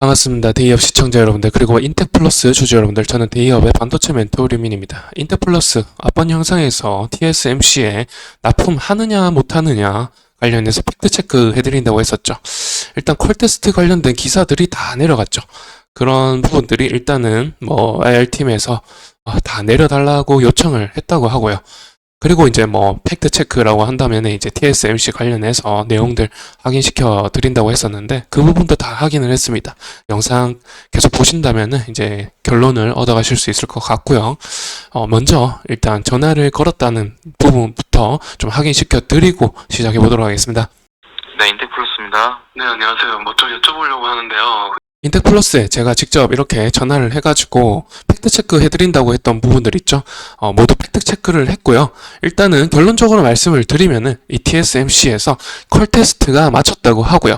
반갑습니다. 데이업 시청자 여러분들, 그리고 인텍플러스 주주 여러분들, 저는 데이업의 반도체 멘토 류민입니다. 인텍플러스 앞번 영상에서 TSMC에 납품하느냐 못하느냐 관련해서 팩트 체크 해드린다고 했었죠. 일단 콜테스트 관련된 기사들이 다 내려갔죠. 그런 부분들이 일단은 IR팀에서 다 내려달라고 요청을 했다고 하고요. 그리고 이제 팩트 체크라고 한다면 이제 TSMC 관련해서 내용들 확인시켜 드린다고 했었는데, 그 부분도 다 확인을 했습니다. 영상 계속 보신다면은 이제 결론을 얻어가실 수 있을 것 같고요. 먼저 일단 전화를 걸었다는 부분부터 좀 확인시켜 드리고 시작해 보도록 하겠습니다. 네, 인텍플러스입니다. 네, 안녕하세요. 뭐 좀 여쭤보려고 하는데요. 인텍플러스에 제가 직접 이렇게 전화를 해가지고 팩트체크 해드린다고 했던 부분들 있죠. 모두 팩트체크를 했고요. 일단은 결론적으로 말씀을 드리면은 이 TSMC에서 콜테스트가 마쳤다고 하고요.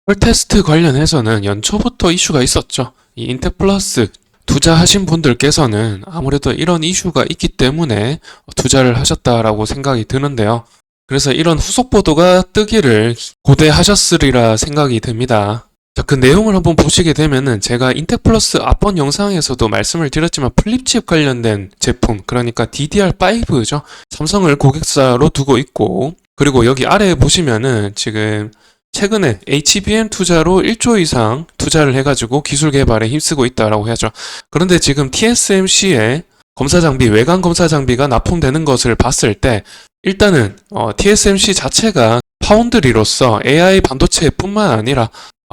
콜테스트 관련해서는 연초부터 이슈가 있었죠. 이 인텍플러스 투자하신 분들께서는 아무래도 이런 이슈가 있기 때문에 투자를 하셨다라고 생각이 드는데요. 그래서 이런 후속 보도가 뜨기를 고대하셨으리라 생각이 듭니다. 자, 그 내용을 한번 보시게 되면은 제가 인텍플러스 앞번 영상에서도 말씀을 드렸지만 플립칩 관련된 제품, 그러니까 DDR5죠. 삼성을 고객사로 두고 있고, 그리고 여기 아래에 보시면은 지금 최근에 HBM 투자로 1조 이상 투자를 해가지고 기술 개발에 힘쓰고 있다라고 해야죠. 그런데 지금 TSMC의 검사 장비, 외관 검사 장비가 납품되는 것을 봤을 때 일단은 TSMC 자체가 파운드리로서 AI 반도체뿐만 아니라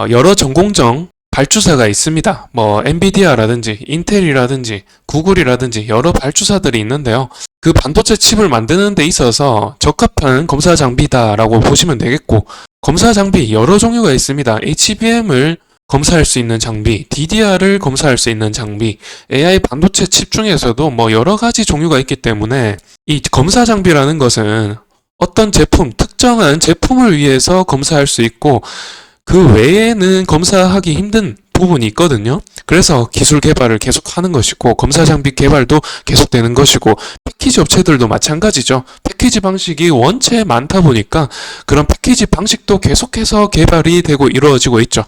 여러 전공정 발주사가 있습니다. 엔비디아라든지 인텔이라든지 구글이라든지 여러 발주사들이 있는데요. 그 반도체 칩을 만드는 데 있어서 적합한 검사 장비다라고 보시면 되겠고, 검사 장비 여러 종류가 있습니다. HBM을 검사할 수 있는 장비, DDR을 검사할 수 있는 장비, AI 반도체 칩 중에서도 여러 가지 종류가 있기 때문에 이 검사 장비라는 것은 어떤 제품, 특정한 제품을 위해서 검사할 수 있고, 그 외에는 검사하기 힘든 부분이 있거든요. 그래서 기술 개발을 계속 하는 것이고, 검사 장비 개발도 계속되는 것이고, 패키지 업체들도 마찬가지죠. 패키지 방식이 원체 많다 보니까 그런 패키지 방식도 계속해서 개발이 되고 이루어지고 있죠.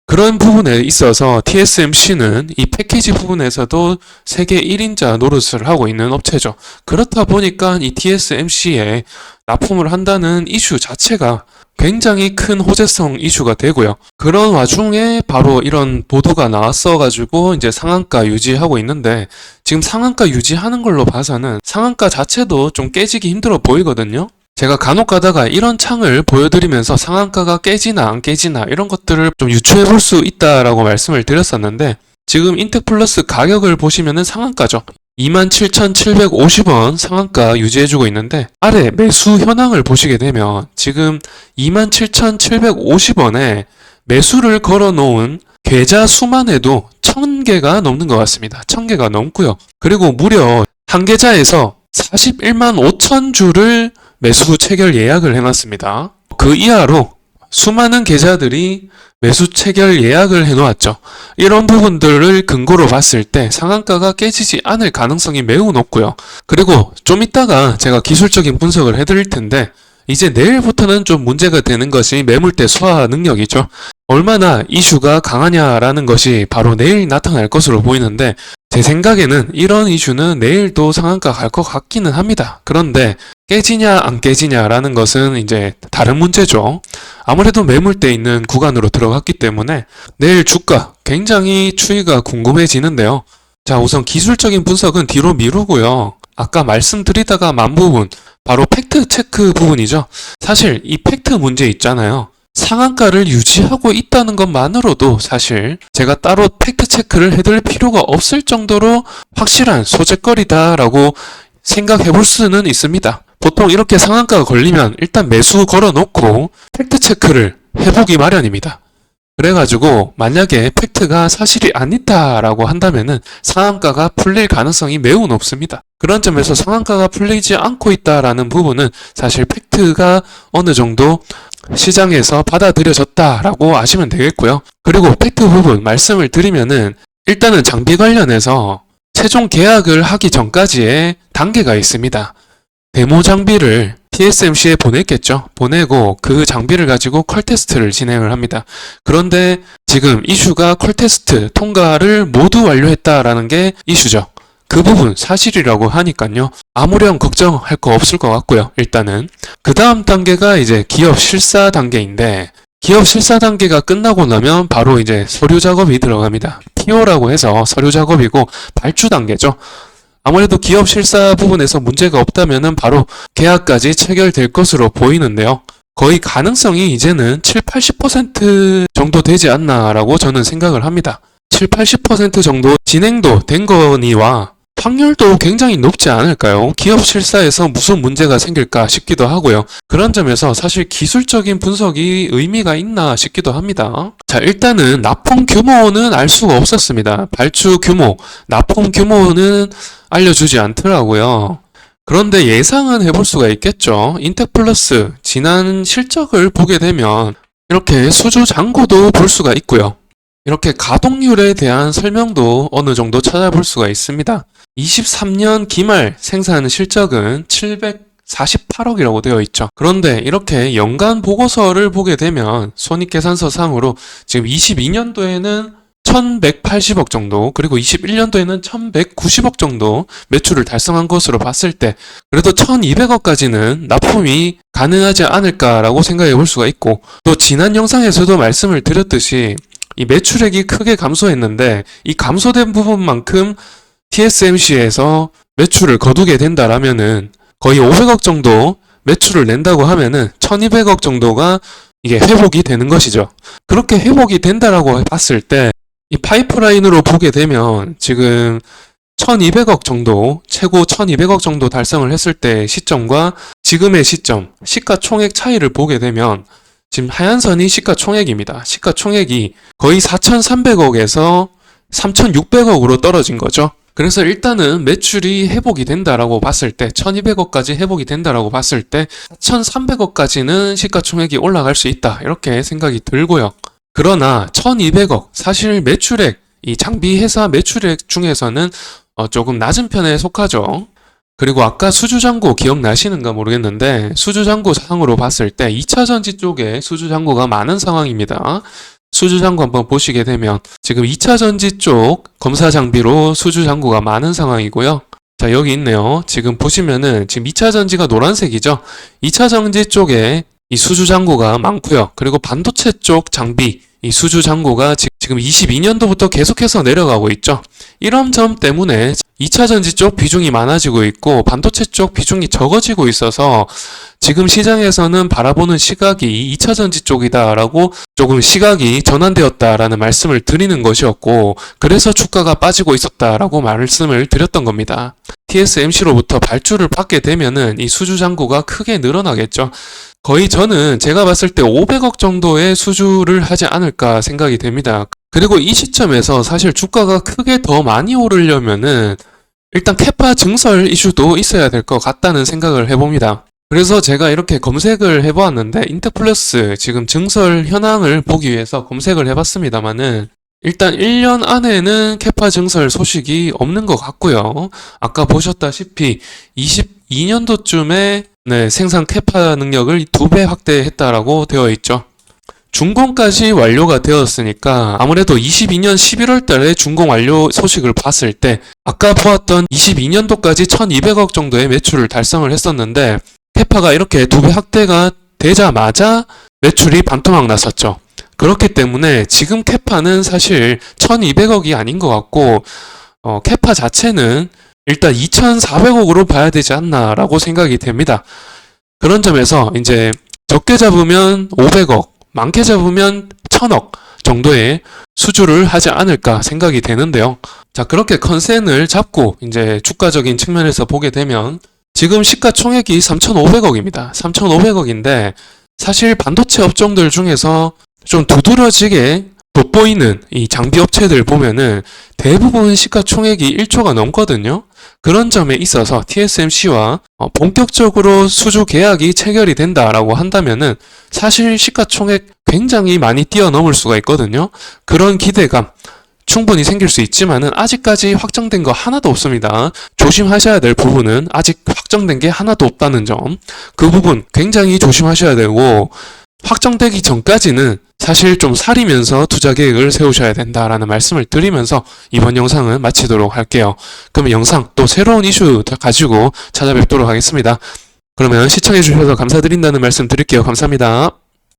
그런 부분에 있어서 TSMC는 이 패키지 부분에서도 세계 1인자 노릇을 하고 있는 업체죠. 그렇다 보니까 이 TSMC에 납품을 한다는 이슈 자체가 굉장히 큰 호재성 이슈가 되고요. 그런 와중에 바로 이런 보도가 나왔어가지고 이제 상한가 유지하고 있는데, 지금 상한가 유지하는 걸로 봐서는 상한가 자체도 좀 깨지기 힘들어 보이거든요. 제가 간혹 가다가 이런 창을 보여드리면서 상한가가 깨지나 안 깨지나 이런 것들을 좀 유추해 볼 수 있다라고 말씀을 드렸었는데, 지금 인텍플러스 가격을 보시면은 상한가죠. 27,750원 상한가 유지해주고 있는데, 아래 매수 현황을 보시게 되면 지금 27,750원에 매수를 걸어놓은 계좌 수만 해도 1000개가 넘는 것 같습니다. 1000개가 넘고요. 그리고 무려 한 계좌에서 41만 5천 주를 매수 체결 예약을 해놨습니다. 그 이하로 수많은 계좌들이 매수 체결 예약을 해놓았죠. 이런 부분들을 근거로 봤을 때 상한가가 깨지지 않을 가능성이 매우 높고요. 그리고 좀 이따가 제가 기술적인 분석을 해드릴 텐데, 이제 내일부터는 좀 문제가 되는 것이 매물대 소화 능력이죠. 얼마나 이슈가 강하냐라는 것이 바로 내일 나타날 것으로 보이는데, 제 생각에는 이런 이슈는 내일도 상한가 갈 것 같기는 합니다. 그런데 깨지냐 안 깨지냐라는 것은 이제 다른 문제죠. 아무래도 매물대 있는 구간으로 들어갔기 때문에 내일 주가 굉장히 추이가 궁금해지는데요. 자, 우선 기술적인 분석은 뒤로 미루고요. 아까 말씀드리다가 만 부분, 바로 팩트 체크 부분이죠. 사실 이 팩트 문제 있잖아요. 상한가를 유지하고 있다는 것만으로도 사실 제가 따로 팩트 체크를 해드릴 필요가 없을 정도로 확실한 소재거리다라고 생각해 볼 수는 있습니다. 보통 이렇게 상한가가 걸리면 일단 매수 걸어놓고 팩트 체크를 해보기 마련입니다. 그래가지고 만약에 팩트가 사실이 아니다라고 한다면은 상한가가 풀릴 가능성이 매우 높습니다. 그런 점에서 상한가가 풀리지 않고 있다라는 부분은 사실 팩트가 어느 정도 시장에서 받아들여졌다라고 아시면 되겠고요. 그리고 팩트 부분 말씀을 드리면은, 일단은 장비 관련해서 최종 계약을 하기 전까지의 단계가 있습니다. 데모 장비를 TSMC에 보냈겠죠. 보내고 그 장비를 가지고 컬 테스트를 진행을 합니다. 그런데 지금 이슈가 컬 테스트 통과를 모두 완료했다라는 게 이슈죠. 그 부분 사실이라고 하니까요. 아무렴 걱정할 거 없을 것 같고요. 일단은 그 다음 단계가 이제 기업 실사 단계인데, 기업 실사 단계가 끝나고 나면 바로 이제 서류 작업이 들어갑니다. PO라고 해서 서류 작업이고 발주 단계죠. 아무래도 기업 실사 부분에서 문제가 없다면은 바로 계약까지 체결될 것으로 보이는데요. 거의 가능성이 이제는 7, 80% 정도 되지 않나라고 저는 생각을 합니다. 7, 80% 정도 진행도 된 거니와 확률도 굉장히 높지 않을까요? 기업 실사에서 무슨 문제가 생길까 싶기도 하고요. 그런 점에서 사실 기술적인 분석이 의미가 있나 싶기도 합니다. 자, 일단은 납품 규모는 알 수가 없었습니다. 발주 규모, 납품 규모는 알려주지 않더라고요. 그런데 예상은 해볼 수가 있겠죠. 인텍플러스 지난 실적을 보게 되면 이렇게 수주 잔고도 볼 수가 있고요. 이렇게 가동률에 대한 설명도 어느 정도 찾아볼 수가 있습니다. 23년 기말 생산 실적은 748억이라고 되어 있죠. 그런데 이렇게 연간 보고서를 보게 되면 손익계산서 상으로 지금 22년도에는 1180억 정도, 그리고 21년도에는 1190억 정도 매출을 달성한 것으로 봤을 때 그래도 1200억까지는 납품이 가능하지 않을까라고 생각해 볼 수가 있고, 또 지난 영상에서도 말씀을 드렸듯이 이 매출액이 크게 감소했는데 이 감소된 부분만큼 TSMC에서 매출을 거두게 된다라면은 거의 500억 정도 매출을 낸다고 하면은 1200억 정도가 이게 회복이 되는 것이죠. 그렇게 회복이 된다라고 봤을 때 이 파이프라인으로 보게 되면 지금 1200억 정도, 최고 1200억 정도 달성을 했을 때 시점과 지금의 시점, 시가총액 차이를 보게 되면 지금 하얀 선이 시가총액입니다. 시가총액이 거의 4300억에서 3600억으로 떨어진 거죠. 그래서 일단은 매출이 회복이 된다라고 봤을 때 1200억까지 회복이 된다라고 봤을 때 4300억까지는 시가총액이 올라갈 수 있다, 이렇게 생각이 들고요. 그러나 1200억, 사실 매출액, 이 장비 회사 매출액 중에서는 조금 낮은 편에 속하죠. 그리고 아까 수주잔고 기억나시는가 모르겠는데 수주잔고 상으로 봤을 때 2차전지 쪽에 수주잔고가 많은 상황입니다. 수주잔고 한번 보시게 되면 지금 2차전지 쪽 검사 장비로 수주잔고가 많은 상황이고요. 자, 여기 있네요. 지금 보시면은 지금 2차전지가 노란색이죠. 2차전지 쪽에 이 수주잔고가 많고요. 그리고 반도체 쪽 장비, 이 수주잔고가 지금 22년도부터 계속해서 내려가고 있죠. 이런 점 때문에 2차전지 쪽 비중이 많아지고 있고 반도체 쪽 비중이 적어지고 있어서 지금 시장에서는 바라보는 시각이 2차전지 쪽이다라고 조금 시각이 전환되었다라는 말씀을 드리는 것이었고, 그래서 주가가 빠지고 있었다라고 말씀을 드렸던 겁니다. TSMC로부터 발주를 받게 되면은 이 수주잔고가 크게 늘어나겠죠. 거의 저는 제가 봤을 때 500억 정도의 수주를 하지 않을까 생각이 됩니다. 그리고 이 시점에서 사실 주가가 크게 더 많이 오르려면은 일단 캐파 증설 이슈도 있어야 될 것 같다는 생각을 해봅니다. 그래서 제가 이렇게 검색을 해보았는데 인텍플러스 지금 증설 현황을 보기 위해서 검색을 해봤습니다만은 일단 1년 안에는 캐파 증설 소식이 없는 것 같고요. 아까 보셨다시피 22년도쯤에 생산 캐파 능력을 2배 확대했다라고 되어 있죠. 준공까지 완료가 되었으니까 아무래도 22년 11월 달에 준공 완료 소식을 봤을 때 아까 보았던 22년도까지 1200억 정도의 매출을 달성을 했었는데 캐파가 이렇게 2배 확대가 되자마자 매출이 반토막 났었죠. 그렇기 때문에 지금 캐파는 사실 1200억이 아닌 것 같고 캐파 자체는 일단 2400억으로 봐야 되지 않나라고 생각이 됩니다. 그런 점에서 이제 적게 잡으면 500억, 많게 잡으면 1000억 정도의 수주를 하지 않을까 생각이 되는데요. 자, 그렇게 컨센을 잡고 이제 주가적인 측면에서 보게 되면 지금 시가총액이 3,500억입니다. 3,500억인데 사실 반도체 업종들 중에서 좀 두드러지게 돋보이는 이 장비 업체들 보면은 대부분 시가총액이 1조가 넘거든요. 그런 점에 있어서 TSMC와 본격적으로 수주 계약이 체결이 된다라고 한다면은 사실 시가총액 굉장히 많이 뛰어넘을 수가 있거든요. 그런 기대감, 충분히 생길 수 있지만은 아직까지 확정된 거 하나도 없습니다. 조심하셔야 될 부분은 아직 확정된 게 하나도 없다는 점. 그 부분 굉장히 조심하셔야 되고, 확정되기 전까지는 사실 좀 사리면서 투자 계획을 세우셔야 된다라는 말씀을 드리면서 이번 영상은 마치도록 할게요. 그러면 영상 또 새로운 이슈 가지고 찾아뵙도록 하겠습니다. 그러면 시청해주셔서 감사드린다는 말씀 드릴게요. 감사합니다.